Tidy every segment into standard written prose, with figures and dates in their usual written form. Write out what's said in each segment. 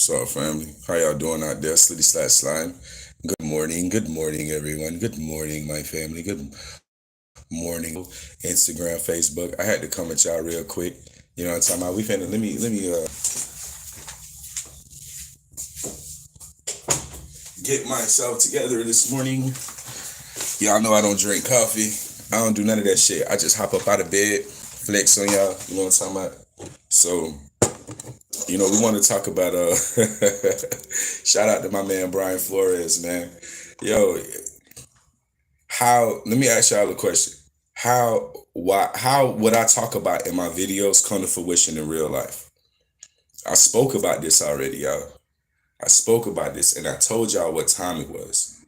So, family, how y'all doing out there? Slitty slash slime. Good morning, everyone. Good morning, my family. Good morning, Instagram, Facebook. I had to come at y'all real quick. You know what I'm talking about? We finna let me get myself together this morning. Y'all know I don't drink coffee. I don't do none of that shit. I just hop up out of bed, flex on y'all. You know what I'm talking about? So, we want to talk about shout out to my man Brian Flores, man. Yo, let me ask y'all a question. How would I talk about in my videos come to fruition in real life? I spoke about this already, y'all. I spoke about this and I told y'all what time it was.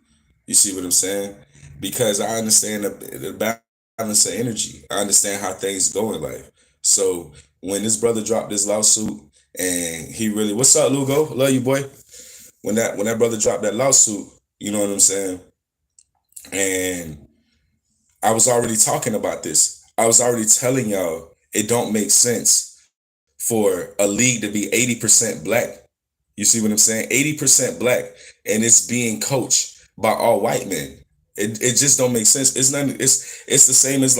You see what I'm saying? Because I understand the balance of energy. I understand how things go in life. So when this brother dropped this lawsuit and he really, what's up, Lugo? Love you, boy. When that brother dropped that lawsuit, you know what I'm saying? And I was already talking about this. I was already telling y'all it don't make sense for a league to be 80% black. You see what I'm saying? 80% black and it's being coached by all white men. It just don't make sense. It's the same as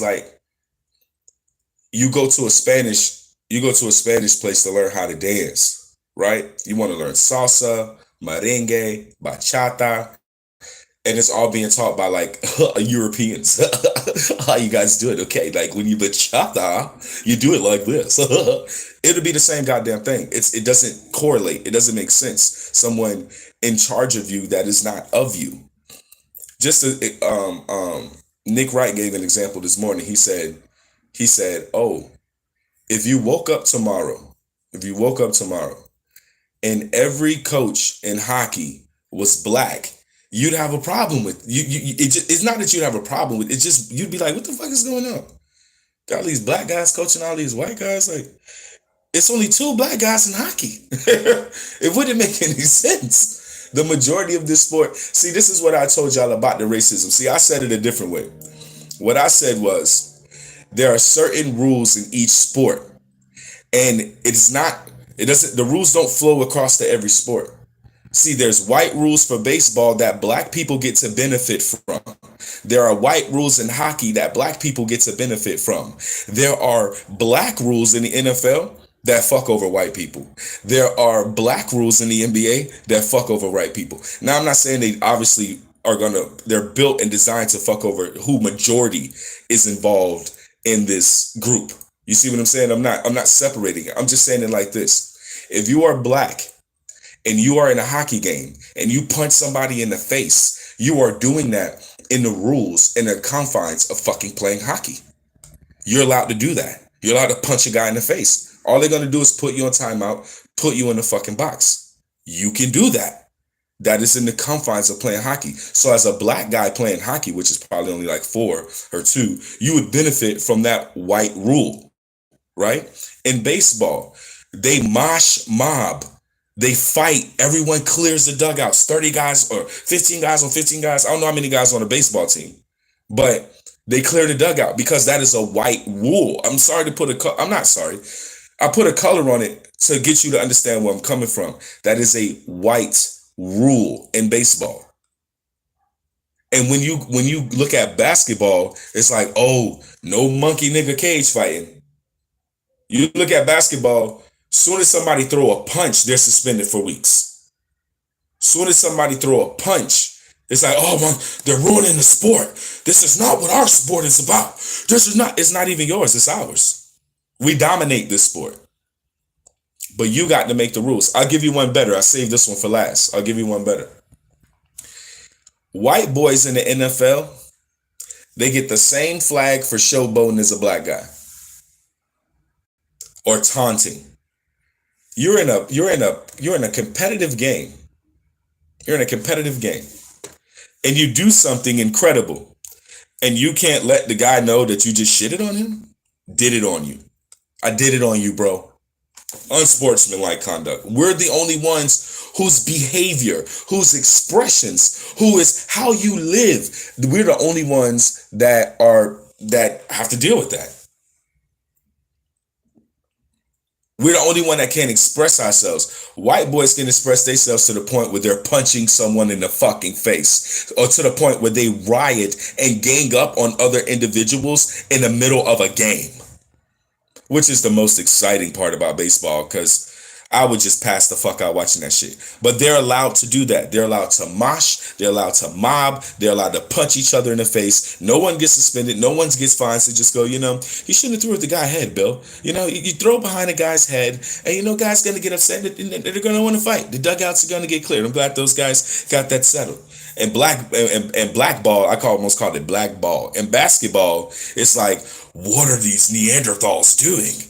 like you go to a Spanish place to learn how to dance, right? You want to learn salsa, merengue, bachata, and it's all being taught by like Europeans. How you guys do it? Okay, like when you bachata, you do it like this. It'll be the same goddamn thing. It doesn't correlate. It doesn't make sense. Someone in charge of you that is not of you. Just Nick Wright gave an example this morning. He said, "Oh, if you woke up tomorrow, and every coach in hockey was black, you'd have a problem with it's not that you'd have a problem with it. Just you'd be like, what the fuck is going on? Got all these black guys coaching all these white guys. Like it's only two black guys in hockey. It wouldn't make any sense. The majority of this sport. See, this is what I told y'all about the racism. See, I said it a different way. What I said was there are certain rules in each sport, and the rules don't flow across to every sport. See, there's white rules for baseball that black people get to benefit from. There are white rules in hockey that black people get to benefit from. There are black rules in the NFL that fuck over white people. There are black rules in the NBA that fuck over white people. Now, I'm not saying they obviously they're built and designed to fuck over who majority is involved in this group. You see what I'm saying? I'm not separating it. I'm just saying it like this. If you are black and you are in a hockey game and you punch somebody in the face, you are doing that in the rules, in the confines of fucking playing hockey. You're allowed to do that. You're allowed to punch a guy in the face. All they're going to do is put you on timeout, put you in the fucking box. You can do that. That is in the confines of playing hockey. So as a black guy playing hockey, which is probably only like 4 or 2, you would benefit from that white rule, right? In baseball, they mob. They fight. Everyone clears the dugouts. 30 guys or 15 guys on 15 guys. I don't know how many guys on a baseball team, but they clear the dugout because that is a white rule. I'm not sorry. I put a color on it to get you to understand where I'm coming from. That is a white rule in baseball. And when you look at basketball, it's like, oh, no monkey nigga cage fighting. You look at basketball, soon as somebody throw a punch, they're suspended for weeks. Soon as somebody throw a punch, it's like, oh man, they're ruining the sport. This is not what our sport is about. It's not even yours, it's ours. We dominate this sport. But you got to make the rules. I'll give you one better. I saved this one for last. I'll give you one better. White boys in the NFL, they get the same flag for showboating as a black guy. Or taunting. You're in a competitive game. You're in a competitive game. And you do something incredible. And you can't let the guy know that you just shitted on him? Did it on you. I did it on you, bro. Unsportsmanlike conduct. We're the only ones whose behavior, whose expressions, who is how you live. We're the only ones that have to deal with that. We're the only one that can't express ourselves. White boys can express themselves to the point where they're punching someone in the fucking face, or to the point where they riot and gang up on other individuals in the middle of a game, which is the most exciting part about baseball, because I would just pass the fuck out watching that shit. But they're allowed to do that. They're allowed to mosh. They're allowed to mob. They're allowed to punch each other in the face. No one gets suspended. No one gets fined. So just go, you shouldn't have threw at the guy's head, Bill. You throw behind a guy's head, and guy's going to get upset. And they're going to want to fight. The dugouts are going to get cleared. I'm glad those guys got that settled. And blackball, I almost called it blackball. In basketball, it's like, what are these Neanderthals doing?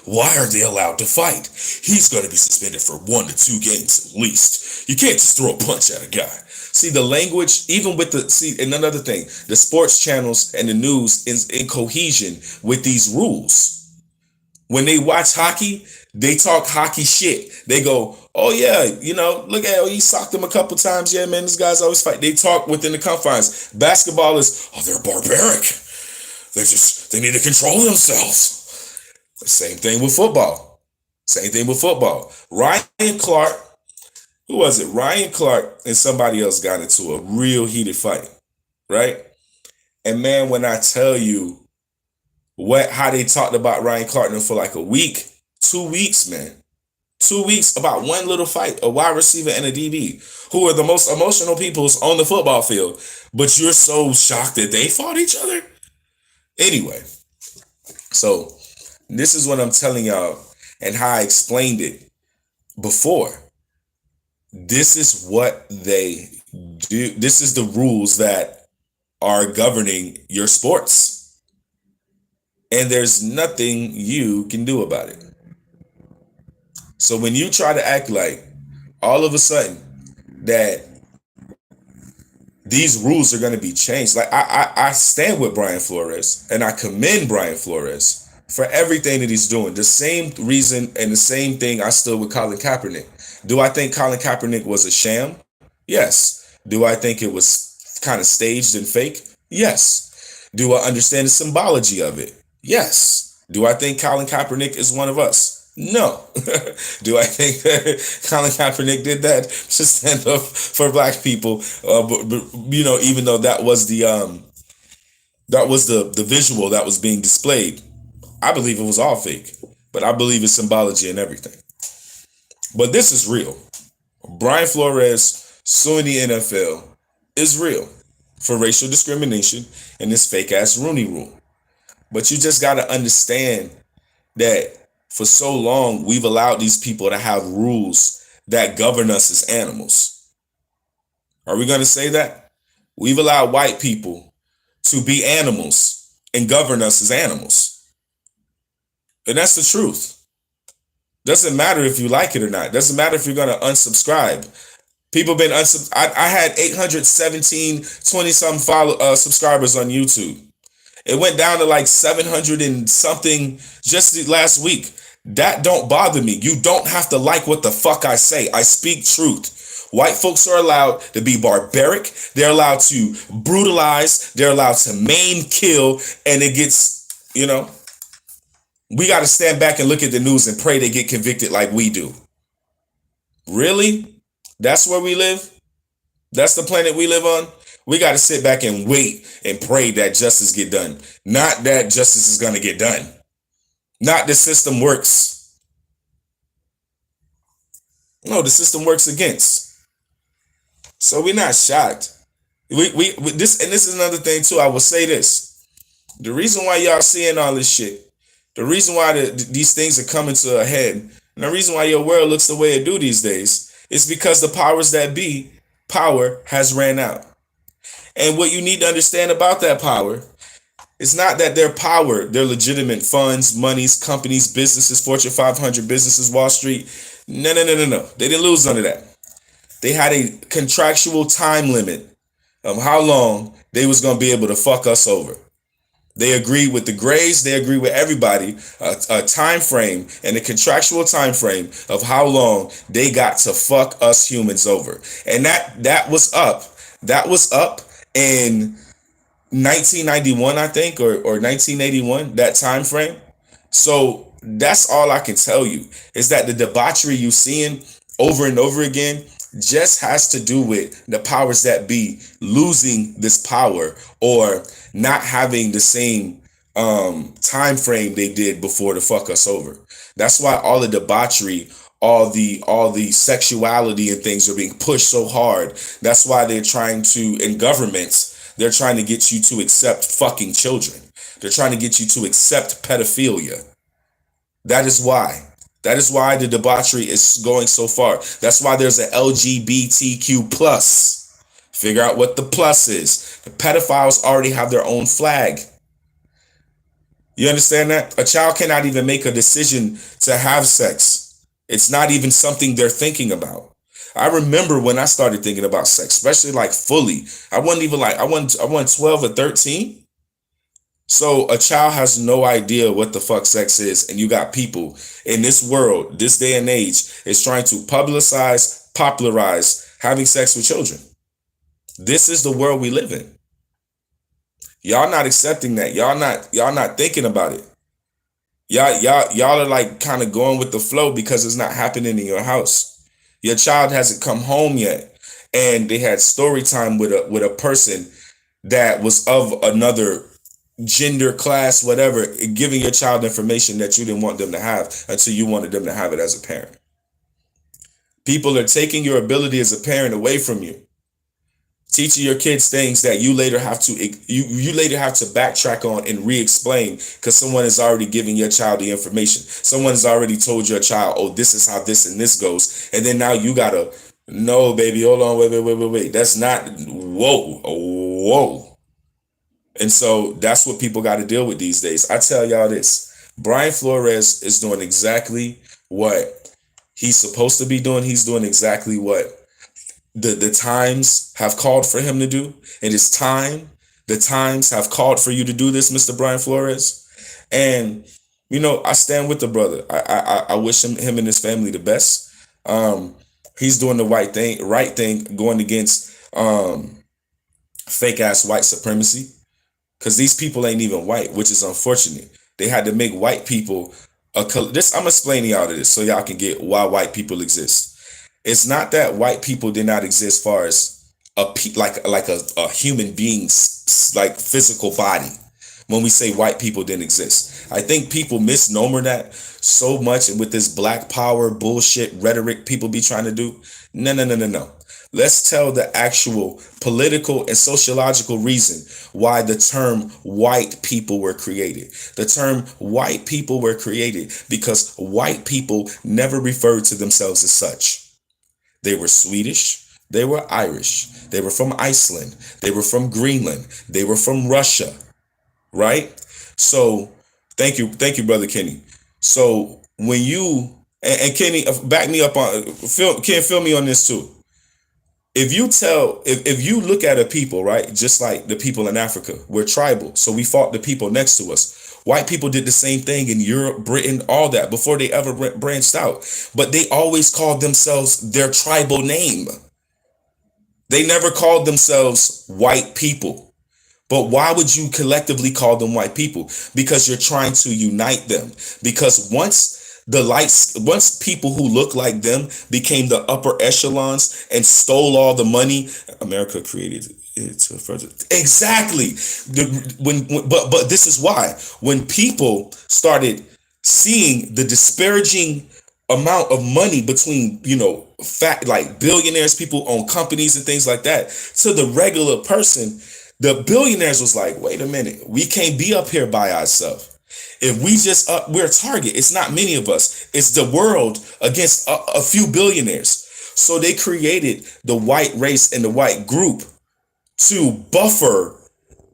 Why are they allowed to fight? He's going to be suspended for 1 to 2 games at least. You can't just throw a punch at a guy. See, the language, even with and another thing, the sports channels and the news is in cohesion with these rules. When they watch hockey, they talk hockey shit. They go, oh yeah, look at he socked him a couple times. Yeah, man, this guy's always fight. They talk within the confines. Basketball is, oh, they're barbaric. They need to control themselves. Same thing with football. Ryan Clark, who was it? Ryan Clark and somebody else got into a real heated fight, right? And man, when I tell you how they talked about Ryan Clark for like a week, 2 weeks, man. 2 weeks about one little fight, a wide receiver and a DB, who are the most emotional people on the football field. But you're so shocked that they fought each other? Anyway, so this is what I'm telling y'all and how I explained it before. This is what they do. This is the rules that are governing your sports. And there's nothing you can do about it. So when you try to act like all of a sudden that these rules are going to be changed, like I stand with Brian Flores and I commend Brian Flores for everything that he's doing. The same reason and the same thing I stood with Colin Kaepernick. Do I think Colin Kaepernick was a sham? Yes. Do I think it was kind of staged and fake? Yes. Do I understand the symbology of it? Yes. Do I think Colin Kaepernick is one of us? No. Do I think that Colin Kaepernick did that to stand up for black people? Even though that was the visual that was being displayed, I believe it was all fake, but I believe it's symbology and everything. But this is real. Brian Flores suing the NFL is real for racial discrimination and this fake ass Rooney Rule. But you just got to understand that for so long, we've allowed these people to have rules that govern us as animals. Are we going to say that? We've allowed white people to be animals and govern us as animals. And that's the truth. Doesn't matter if you like it or not. Doesn't matter if you're going to unsubscribe. People been I had 817, 20-something subscribers on YouTube. It went down to like 700 and something just last week. That don't bother me. You don't have to like what the fuck I say. I speak truth. White folks are allowed to be barbaric. They're allowed to brutalize. They're allowed to maim, kill, and it gets, we got to stand back and look at the news and pray they get convicted like we do. Really? That's where we live? That's the planet we live on? We got to sit back and wait and pray that justice get done. Not that justice is going to get done. Not the system works. No, the system works against. So we're not shocked. This is another thing too. I will say this. The reason why y'all seeing all this shit, the reason why these things are coming to a head, and the reason why your world looks the way it do these days is because the powers that be, power has ran out. And what you need to understand about that power, it's not that their power, their legitimate funds, monies, companies, businesses, Fortune 500 businesses, Wall Street. No. They didn't lose none of that. They had a contractual time limit of how long they was going to be able to fuck us over. They agreed with the Grays. They agreed with everybody, a time frame and a contractual time frame of how long they got to fuck us humans over. And that was up. That was up in 1991, I think, or 1981, that time frame. So that's all I can tell you, is that the debauchery you seeing over and over again just has to do with the powers that be losing this power, or not having the same time frame they did before to fuck us over. That's why all the debauchery, all the sexuality and things are being pushed so hard. That's why they're trying to, in governments, they're trying to get you to accept fucking children. They're trying to get you to accept pedophilia. That is why. That is why the debauchery is going so far. That's why there's an LGBTQ plus. Figure out what the plus is. The pedophiles already have their own flag. You understand that? A child cannot even make a decision to have sex. It's not even something they're thinking about. I remember when I started thinking about sex, especially like fully. I wasn't even like, I wasn't 12 or 13. So a child has no idea what the fuck sex is, and you got people in this world, this day and age, is trying to popularize having sex with children. This is the world we live in. Y'all not accepting that. Y'all not thinking about it. Y'all are like kind of going with the flow because it's not happening in your house. Your child hasn't come home yet, and they had story time with a person that was of another gender, class, whatever, giving your child information that you didn't want them to have until you wanted them to have it as a parent. People are taking your ability as a parent away from you, teaching your kids things that you later have to backtrack on and re-explain, because someone is already giving your child the information. Someone has already told your child, oh, this is how this and this goes, and then now you gotta, no, baby, hold on, wait. That's not, whoa. And so that's what people got to deal with these days. I tell y'all this, Brian Flores is doing exactly what he's supposed to be doing. He's doing exactly what the times have called for him to do. It is time. The times have called for you to do this, Mr. Brian Flores. And, you know, I stand with the brother. I wish him and his family the best. He's doing the right thing, going against fake ass white supremacy. Because these people ain't even white, which is unfortunate. They had to make white people this. I'm explaining y'all this so y'all can get why white people exist. It's not that white people did not exist far as a human being's like physical body. When we say white people didn't exist, I think people misnomer that so much, and with this black power bullshit rhetoric people be trying to do. No. Let's tell the actual political and sociological reason why the term white people were created. The term white people were created because white people never referred to themselves as such. They were Swedish, they were Irish, they were from Iceland, they were from Greenland, they were from Russia, right? So thank you, Brother Kenny. So when you, and Kenny, back me up on, Ken, fill me on this too. If you look at a people, right, just like the people in Africa, we're tribal. So we fought the people next to us. White people did the same thing in Europe, Britain, all that before they ever branched out. But they always called themselves their tribal name. They never called themselves white people. But why would you collectively call them white people? Because you're trying to unite them. Because once people who look like them became the upper echelons and stole all the money, America created it to further. Exactly. But this is why, when people started seeing the disparaging amount of money between, like billionaires, people own companies and things like that, to the regular person, the billionaires was like, wait a minute, we can't be up here by ourselves. If we just we're a target. It's not many of us. It's the world against a few billionaires. So they created the white race and the white group to buffer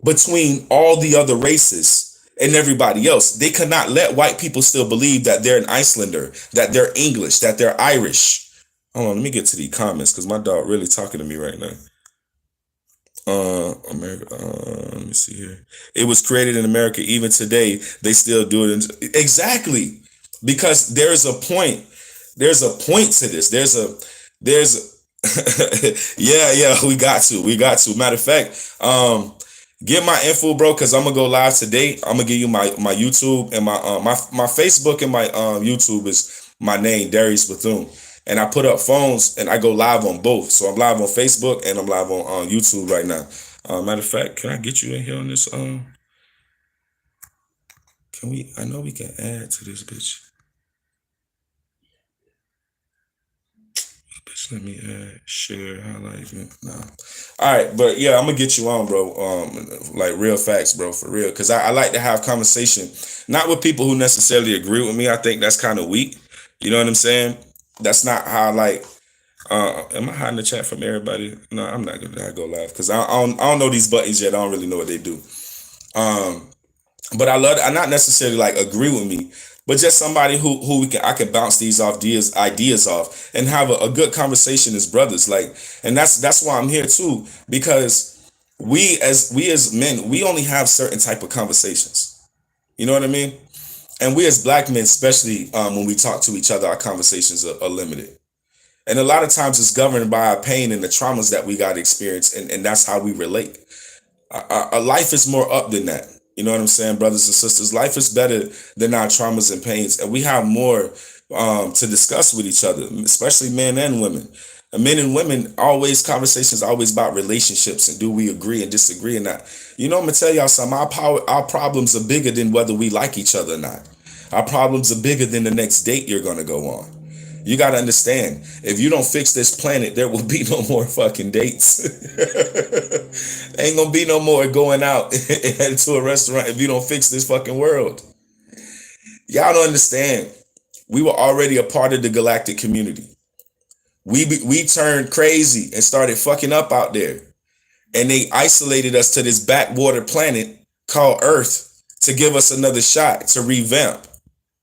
between all the other races and everybody else. They could not let white people still believe that they're an Icelander, that they're English, that they're Irish. Hold on, let me get to the comments because my dog really talking to me right now. America, let me see here. It was created in America. Even today, they still do it. Exactly. Because there's a point to this. Yeah, we got to. Matter of fact, Get my info, bro, because I'm gonna go live today. I'm gonna give you my YouTube and my Facebook and my YouTube is my name, Darius Bethune. And I put up phones and I go live on both. So I'm live on Facebook and I'm live on YouTube right now. Matter of fact, can I get you in here on this? Can we? I know we can add to this bitch. Let me share highlight. Nah. All right, but yeah, I'm gonna get you on, bro. Like real facts, bro, for real. Cause I like to have conversation, not with people who necessarily agree with me. I think that's kind of weak. You know what I'm saying? That's not how I like. Am I hiding the chat from everybody? No, I'm not gonna go live because I don't know these buttons yet. I don't really know what they do. But I not necessarily like agree with me, but just somebody who I can bounce these ideas off and have a good conversation as brothers. Like, and that's why I'm here too, because we as men, we only have certain type of conversations. You know what I mean? And we as black men, especially when we talk to each other, our conversations are limited. And a lot of times it's governed by our pain and the traumas that we got to experience, and that's how we relate. Our life is more up than that. You know what I'm saying, brothers and sisters? Life is better than our traumas and pains, and we have more to discuss with each other, especially men and women. And men and women, conversations always about relationships and do we agree and disagree and not. You know, I'm gonna tell y'all something. Our problems are bigger than whether we like each other or not. Our problems are bigger than the next date you're gonna go on. You got to understand, if you don't fix this planet, there will be no more fucking dates. Ain't gonna be no more going out to a restaurant if you don't fix this fucking world. Y'all don't understand. We were already a part of the galactic community. We turned crazy and started fucking up out there. And they isolated us to this backwater planet called Earth to give us another shot to revamp,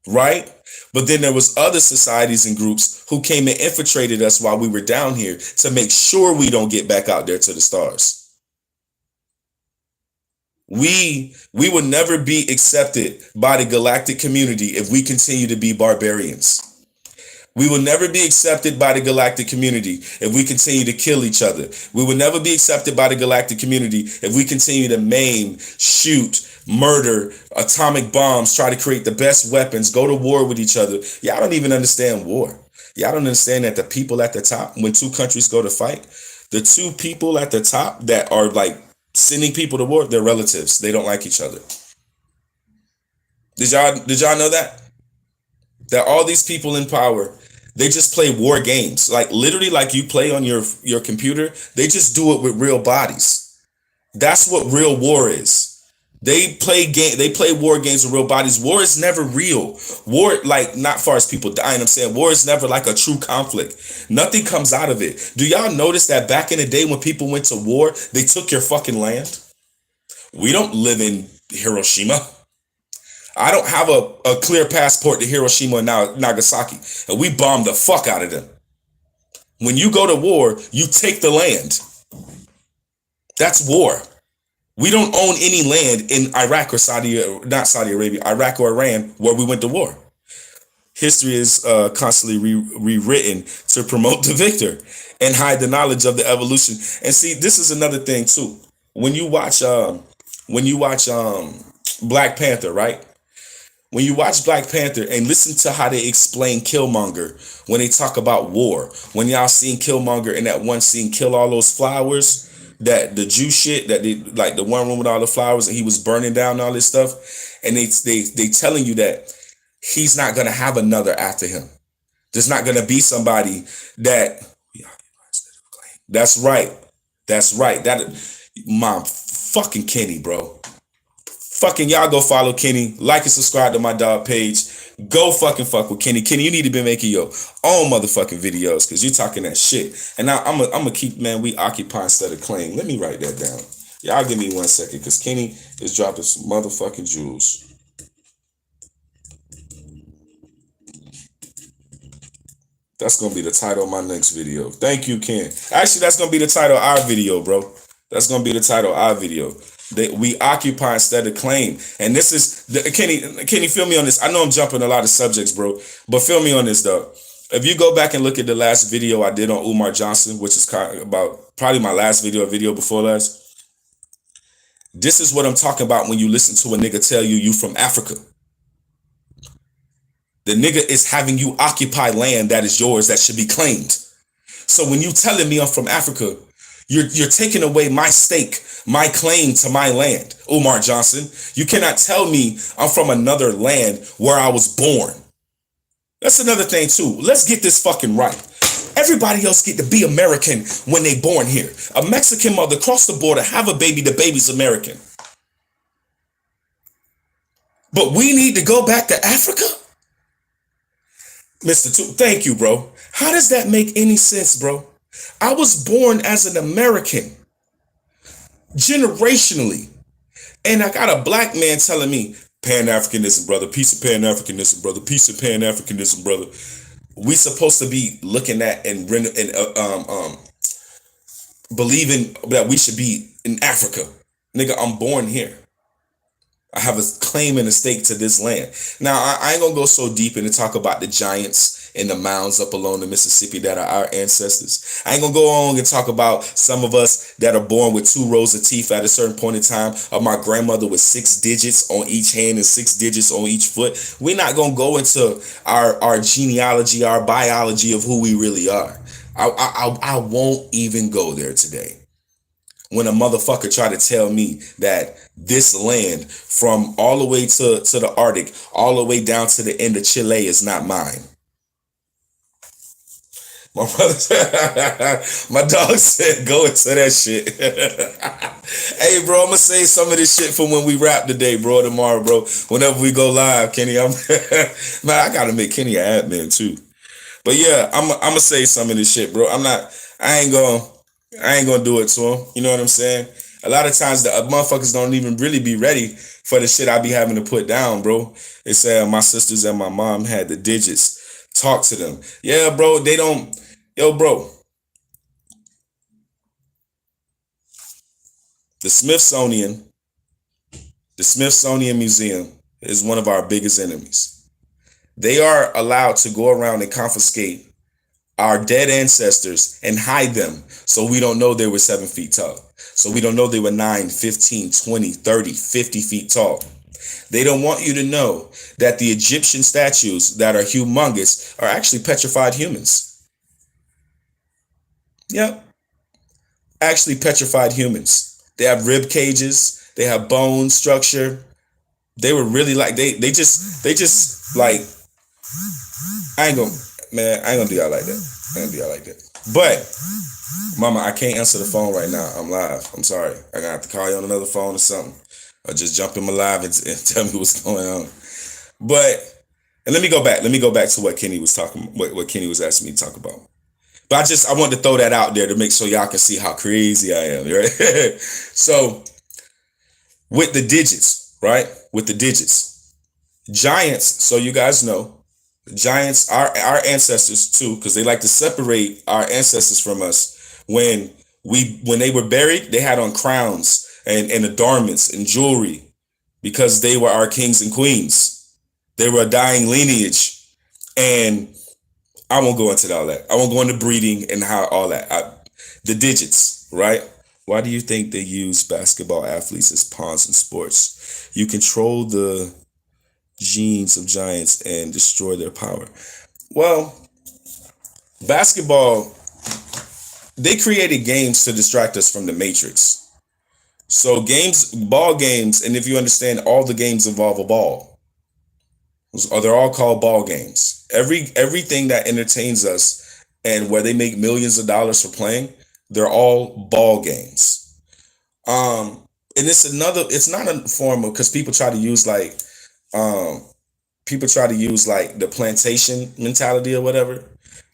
right? But then there was other societies and groups who came and infiltrated us while we were down here to make sure we don't get back out there to the stars. We will never be accepted by the galactic community if we continue to be barbarians. We will never be accepted by the galactic community if we continue to kill each other. We will never be accepted by the galactic community if we continue to maim, shoot, murder, atomic bombs, try to create the best weapons, go to war with each other. Y'all don't even understand war. Y'all don't understand that the people at the top, when two countries go to fight, the two people at the top that are like sending people to war, they're relatives. They don't like each other. Did y'all know that? That all these people in power, they just play war games. Like literally like you play on your computer, they just do it with real bodies. That's what real war is. They play war games with real bodies. War is never real. War, like, not far as people dying, I'm saying war is never like a true conflict. Nothing comes out of it. Do y'all notice that back in the day when people went to war, they took your fucking land? We don't live in Hiroshima. I don't have a clear passport to Hiroshima and Nagasaki, and we bombed the fuck out of them. When you go to war, you take the land. That's war. We don't own any land in Iraq or Saudi Arabia, Iraq or Iran, where we went to war. History is constantly rewritten to promote the victor and hide the knowledge of the evolution. And see, this is another thing too. When you watch Black Panther, right? When you watch Black Panther and listen to how they explain Killmonger when they talk about war, when y'all seen Killmonger in that one scene kill all those flowers, that the Jew shit, that they like the one room with all the flowers and he was burning down all this stuff, and they telling you that he's not gonna have another after him. There's not gonna be somebody that. That's right. That's right. That my fucking Kenny, bro. Fucking y'all go follow Kenny, like and subscribe to my dog page. Go fucking fuck with Kenny. Kenny, you need to be making your own motherfucking videos because you're talking that shit. And now I'm gonna keep, man, we occupy instead of claim. Let me write that down. Y'all give me 1 second because Kenny is dropping some motherfucking jewels. That's gonna be the title of my next video. Thank you, Ken. Actually, that's gonna be the title of our video, bro. That's gonna be the title of our video. We occupy instead of claim. And this is Kenny, feel me on this. I know I'm jumping a lot of subjects, bro, but feel me on this though. If you go back and look at the last video I did on Umar Johnson, which is kind of about probably my last video before last, This is what I'm talking about when you listen to a nigga tell you from Africa. The nigga is having you occupy land that is yours that should be claimed. So when you telling me I'm from Africa, you're taking away my stake, my claim to my land, Umar Johnson. You cannot tell me I'm from another land where I was born. That's another thing too. Let's get this fucking right. Everybody else get to be American when they born here. A Mexican mother cross the border, have a baby, the baby's American. But we need to go back to Africa? Mr. Two, thank you, bro. How does that make any sense, bro? I was born as an American, generationally. And I got a black man telling me, Pan-Africanism, brother, piece of Pan-Africanism, brother, piece of Pan-Africanism, brother. We supposed to be looking at and believing that we should be in Africa. Nigga, I'm born here. I have a claim and a stake to this land. Now, I ain't gonna go so deep in to talk about the giants and the mounds up along the Mississippi that are our ancestors. I ain't gonna go on and talk about some of us that are born with 2 rows of teeth at a certain point in time, or my grandmother with 6 digits on each hand and 6 digits on each foot. We're not gonna go into our genealogy, our biology of who we really are. I won't even go there today. When a motherfucker try to tell me that this land from all the way to the Arctic, all the way down to the end of Chile is not mine. My brother my dog said, go into that shit. Hey, bro, I'm going to say some of this shit from when we rap today, bro, tomorrow, bro. Whenever we go live, Kenny, man, I got to make Kenny an admin, too. But yeah, I'm going to say some of this shit, bro. I ain't gonna do it to him. You know what I'm saying? A lot of times the motherfuckers don't even really be ready for the shit I be having to put down, bro. They say my sisters and my mom had the digits. Talk to them. Yeah, bro, they don't. Yo, bro. The Smithsonian Museum is one of our biggest enemies. They are allowed to go around and confiscate our dead ancestors and hide them so we don't know they were 7 feet tall. So we don't know they were 9, 15, 20, 30, 50 feet tall. They don't want you to know that the Egyptian statues that are humongous are actually petrified humans. Yep. Actually petrified humans. They have rib cages. They have bone structure. They were really like, they just like, I ain't gonna do y'all like that. But, mama, I can't answer the phone right now. I'm live. I'm sorry. I gotta have to call you on another phone or something. Or just jump in my live and tell me what's going on. But, and let me go back to what Kenny was talking, what Kenny was asking me to talk about. But I wanted to throw that out there to make sure y'all can see how crazy I am, right? So, with the digits, right? With the digits. Giants, so you guys know, giants, our ancestors too, because they like to separate our ancestors from us. When they were buried, they had on crowns and adornments and jewelry because they were our kings and queens. They were a dying lineage. And I won't go into all that. I won't go into breeding and how all that. The digits, right? Why do you think they use basketball athletes as pawns in sports? You control the genes of giants and destroy their power. Well, basketball, they created games to distract us from the matrix. So ball games, and if you understand, all the games involve a ball. They're all called ball games. Everything that entertains us and where they make millions of dollars for playing, they're all ball games. And it's not a form of, because people try to use like the plantation mentality or whatever.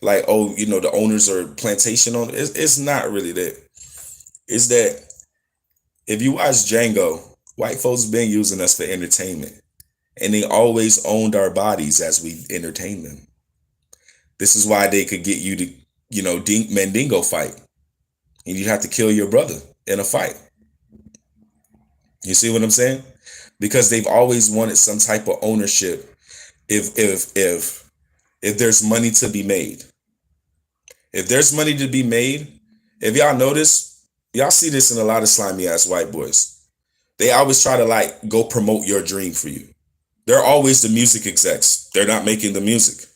Like, oh, the owners are plantation owners. It's not really that. It's that if you watch Django, white folks been using us for entertainment. And they always owned our bodies as we entertained them. This is why they could get you to, Mandingo fight. And you'd have to kill your brother in a fight. You see what I'm saying? Because they've always wanted some type of ownership if there's money to be made. If there's money to be made, if y'all notice, y'all see this in a lot of slimy ass white boys. They always try to like go promote your dream for you. They're always the music execs. They're not making the music.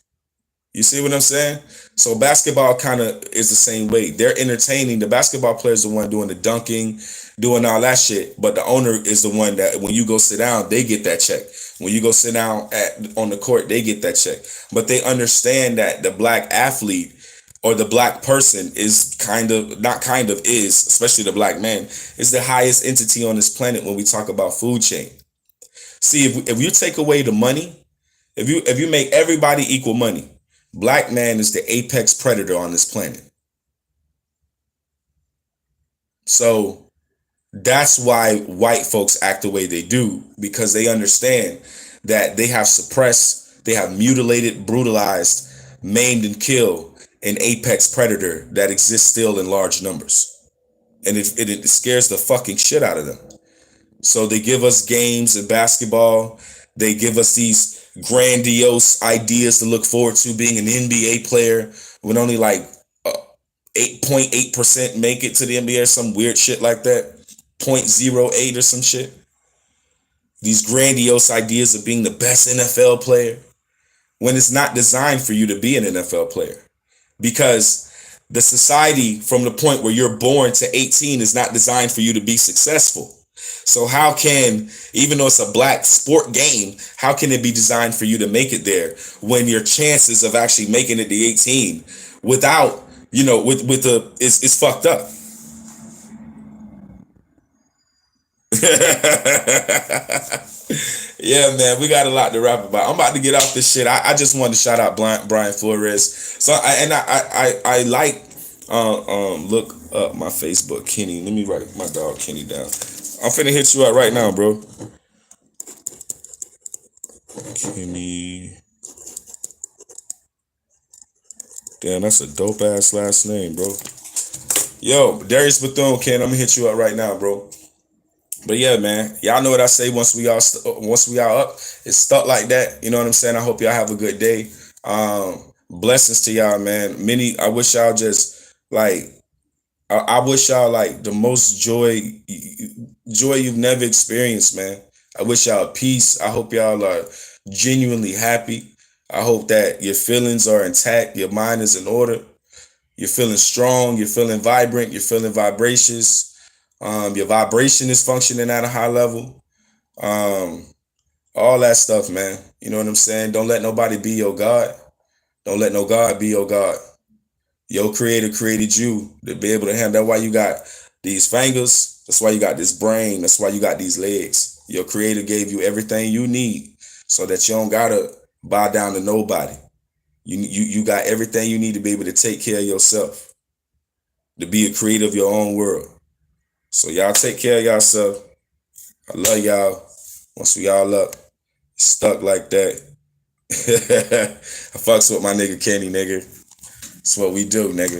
You see what I'm saying? So basketball kind of is the same way. They're entertaining. The basketball player is the one doing the dunking, doing all that shit. But the owner is the one that when you go sit down, they get that check. When you go sit down on the court, they get that check. But they understand that the black athlete or the black person is especially the black man, is the highest entity on this planet when we talk about food chain. See, if you take away the money, if you make everybody equal money, black man is the apex predator on this planet. So that's why white folks act the way they do, because they understand that they have suppressed, they have mutilated, brutalized, maimed, and killed an apex predator that exists still in large numbers. And it scares the fucking shit out of them. So they give us games and basketball. They give us these grandiose ideas to look forward to, being an NBA player when only like 8.8% make it to the NBA or some weird shit like that. 0.08 or some shit. These grandiose ideas of being the best NFL player when it's not designed for you to be an NFL player. Because the society from the point where you're born to 18 is not designed for you to be successful. So how can, even though it's a black sport game, how can it be designed for you to make it there when your chances of actually making it to 18 without, it's fucked up. Yeah, man, we got a lot to rap about. I'm about to get off this shit. I just wanted to shout out Brian Flores. So I like look up my Facebook, Kenny. Let me write my dog Kenny down. I'm finna hit you up right now, bro. Kenny. Damn, that's a dope ass last name, bro. Yo, Darius Bethune, Ken, I'm gonna hit you up right now, bro. But yeah, man, y'all know what I say. Once we all up, it's stuck like that. You know what I'm saying? I hope y'all have a good day. Blessings to y'all, man. I wish y'all just like, I wish y'all like the most joy you've never experienced, man. I wish y'all peace. I hope y'all are genuinely happy. I hope that your feelings are intact. Your mind is in order. You're feeling strong. You're feeling vibrant. You're feeling vibracious. Your vibration is functioning at a high level. All that stuff, man. You know what I'm saying? Don't let nobody be your God. Don't let no God be your God. Your creator created you to be able to handle. That's why you got these fingers. That's why you got this brain. That's why you got these legs. Your creator gave you everything you need so that you don't gotta bow down to nobody. You got everything you need to be able to take care of yourself, to be a creator of your own world. So y'all take care of yourself. I love y'all. Once we all up, stuck like that. I fucks with my nigga Kenny, nigga. That's what we do, nigga.